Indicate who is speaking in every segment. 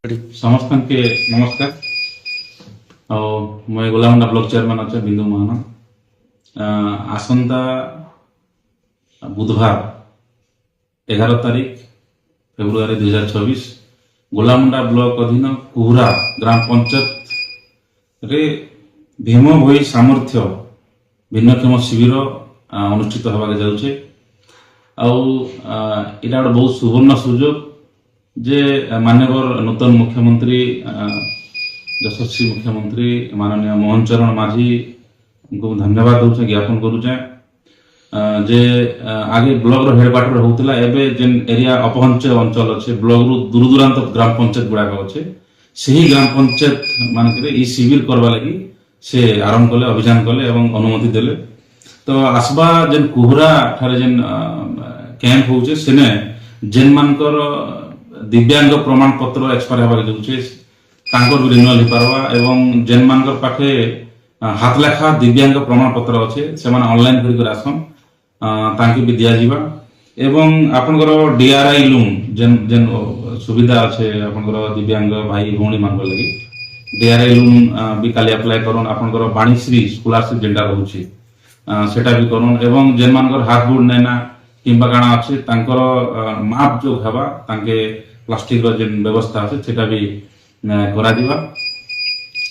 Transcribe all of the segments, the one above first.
Speaker 1: समस्त के नमस्कार। मैं गोलामुंडा ब्लॉक चेयरमैन अच्छे बिंदु महाना आसंता बुधवार 11 तारीख फेब्रुआरी 2024 गोलामुंडा ब्लॉक अधीन कुहुरा ग्राम पंचायत रे भीम भोई सामर्थ्य भिन्नक्षम शिविर अनुष्ठित होगा जाऊे आटा गोटे बहुत सुवर्ण सुजोग जे माननीय नूतन मुख्यमंत्री यशस्वी मुख्यमंत्री माननीय मोहन चरण माझी को धन्यवाद दूचे ज्ञापन करुचे जे आगे ब्लॉक हेडक्वार्टर होता एवं जेन एरिया अपहंच अंचल अच्छे ब्लॉक रु दूर दूरांत ग्राम पंचायत गुड़ाक अच्छे से ग्राम पंचायत मानक शिविर करवा लगी से आरंभ कले अभियान कले एवं अनुमति देले। तो आसबा जेन कुहुरा ठारे जेन कैंप होचे सेने जेन मानकर दिव्यांग प्रमाण पत्र एक्सपायर होगा जाऊे भी रिन्यूअल हो पारवा एवं जेन मानकर पाखे हाथ लेखा दिव्यांग प्रमाण पत्र अच्छे से ऑनलाइन कर आसन तांके भी दिया जीवा एवं आपनकर डीआरआई लोन जेन जेन सुविधा अच्छे आपनकर दिव्यांग भाई भौणी मान लगी डीआरआई लोन भी काली अप्लाई करन आपनकर वाणीश्री स्कॉलरशिप जेंडा रहउची सेटा भी करन एवं जेन मानकर हाथ गोड़ नैना किंबा काना अच्छे तांकर माप जो हवा तांके प्लास्टिक रो जेन व्यवस्था अच्छे सेटा भी करा दिबा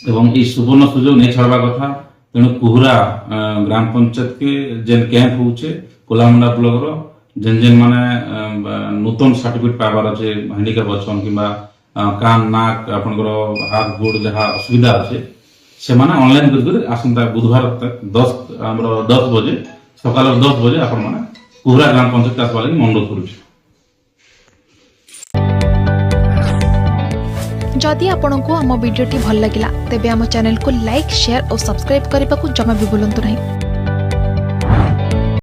Speaker 1: एवं ई सुवर्ण सुजोग नहीं छाड़वा कथा तेणु कुहुरा ग्राम पंचायत के जेन कैंप होचे कोलामुंडा ब्लॉक रो जेन जेन माने नूतन सर्टिफिकेट पाबार अच्छे हैंडिकैप अछन किंबा कान नाक आपनकर हाथ गोड़ जहाँ असुविधा अच्छे से माने ऑनलाइन कर आसंता बुधवार तक 10 बजे सकाल 10 बजे आपण माने कुहुरा ग्राम पंचायत आसवा लगी अनुरोध करूछु।
Speaker 2: जदि आपंक आम भिडी भल लगा तेब आम चैनल को लाइक शेयर और सब्सक्राइब करने को जमा भी भूलु नहीं।